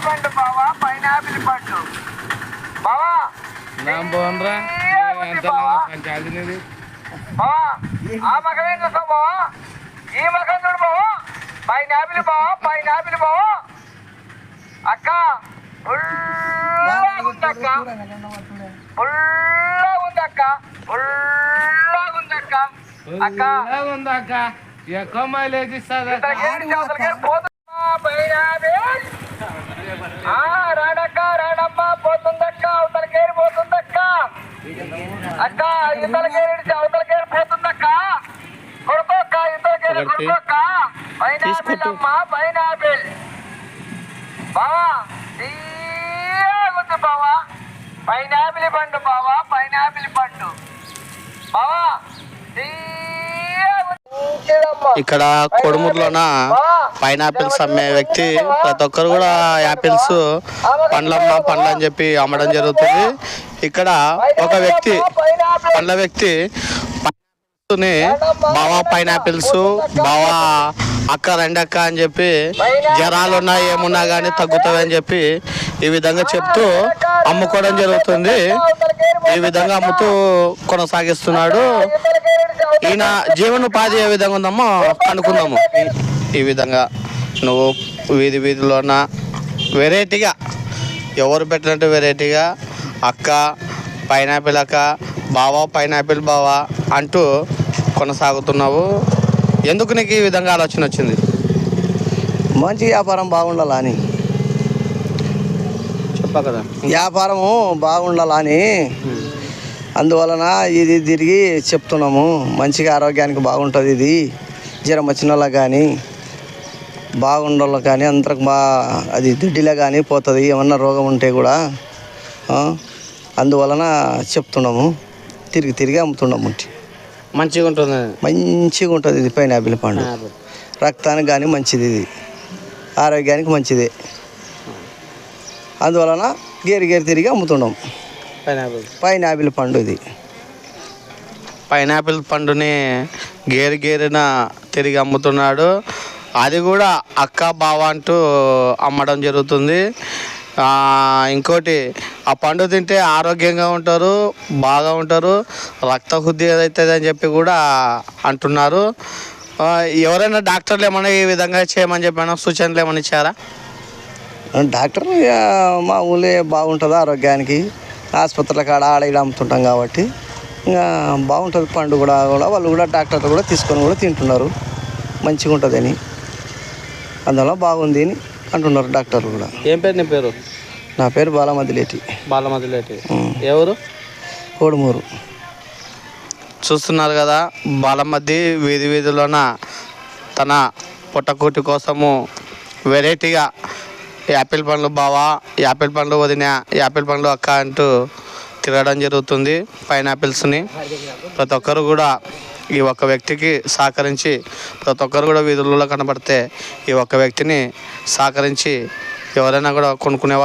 పండు బావా, పైనాపిల్ పండు బావా. బావా ఆ మగం చూస్తావు బావా, ఈ మగం చూడు బావా. పైనాపిల్ బావా, పైనాపిల్ బావా. అక్క పుల్లగుందక్క, పుల్లగుందక్క, పుల్లగుందక్క. అక్క ఎక్కువ మైలేజ్ ఇస్తుంది. రాడక్క రాడమ్మ పోతుందక్క, అవతల కేరి పోతుందక్క. అక్క ఇతల కేరి అవతల కేరి పోతుందక్క. కొడుకోక్క ఇతల కేరి కొడుకోక్క. పైనాపిల్ అమ్మ పైనాపిల్ బావా, తీయగుంది బావా. పైనాపిల్ పండు బావా, పైనాపిల్ పండు బావా. ఇక్కడ కొడుమూరులోన పైనాపిల్స్ అమ్మే వ్యక్తి ప్రతి ఒక్కరు కూడా యాపిల్స్ పండ్లు అని చెప్పి అమ్మడం జరుగుతుంది. ఇక్కడ ఒక వ్యక్తి పండ్ల వ్యక్తి బావా పైనాపిల్స్ బావా అక్క రెండక్క అని చెప్పి జ్వరాలు ఉన్నా ఏమున్నా కానీ తగ్గుతాయి అని చెప్పి ఈ విధంగా చెప్తూ అమ్ముకోవడం జరుగుతుంది. ఈ విధంగా అమ్ముతూ కొనసాగిస్తున్నాడు. ఈయన జీవనోపాధి ఏ విధంగా ఉందమ్మో అనుకుందాము. ఈ విధంగా నువ్వు వీధిలోన వెరైటీగా ఎవరు పెట్టినట్టు వెరైటీగా అక్క పైనాపిల్ అక్క, బావా పైనాపిల్ బావా అంటూ కొనసాగుతున్నావు. ఎందుకు నీకు ఈ విధంగా ఆలోచన వచ్చింది? మంచి వ్యాపారం బాగుండాలని, చెప్పా కదా, వ్యాపారము బాగుండాలని అందువలన ఇది తిరిగి చెప్తున్నాము. మంచిగా ఆరోగ్యానికి బాగుంటుంది. ఇది జ్వరం వచ్చిన వాళ్ళకి కానీ బాగుండాలి కానీ అందరికి అది దిడ్డిలో కానీ పోతుంది, ఏమన్నా రోగం ఉంటే కూడా. అందువలన చెప్తున్నాము, తిరిగి అమ్ముతున్నాము. మంచిగా ఉంటుంది, మంచిగా ఉంటుంది ఇది పైనాపిల్ పండు. రక్తానికి కానీ మంచిది, ఇది ఆరోగ్యానికి మంచిది. అందువలన గేరి తిరిగి అమ్ముతున్నాం పైనాపిల్ పండు. ఇది పైనాపిల్ పండుని గేరిన తిరిగి అమ్ముతున్నాడు. అది కూడా అక్క బావ అంటూ అమ్మడం జరుగుతుంది. ఇంకోటి ఆ పండు తింటే ఆరోగ్యంగా ఉంటారు, బాగా ఉంటారు, రక్తశుద్ధి అవుతుంది అని చెప్పి కూడా అంటున్నారు. ఎవరైనా డాక్టర్లు ఏమైనా ఈ విధంగా చేయమని చెప్పి సూచనలు ఏమైనా ఇచ్చారా? డాక్టర్ మా ఊళ్ళో బాగుంటుంది ఆరోగ్యానికి. ఆసుపత్రుల కాడ ఆడ ఇలా అమ్ముతుంటాం కాబట్టి ఇంకా బాగుంటుంది పండు కూడా. వాళ్ళు కూడా డాక్టర్లు కూడా తీసుకొని కూడా తింటున్నారు, మంచిగా ఉంటుందని. అందువల్ల బాగుంది అని అంటున్నారు డాక్టర్లు కూడా. ఏం పేరు నీ పేరు? నా పేరు బాలమదిలేటి. ఎవరు? కోడుమూరు. చూస్తున్నారు కదా, బాలమద్ది వీధిలోన తన పొట్టకూటి కోసము వెరైటీగా యాపిల్ పండ్లు బావా, యాపిల్ పండ్లు వదిన, యాపిల్ పండ్లు అక్క అంటూ తిరగడం జరుగుతుంది. పైనాపిల్స్ని ప్రతి ఒక్కరు కూడా ఈ ఒక్క వ్యక్తికి సహకరించి, ప్రతి ఒక్కరు కూడా వీధులలో కనబడితే ఈ ఒక్క వ్యక్తిని సహకరించి ఎవరైనా కూడా కొనుక్కునేవారు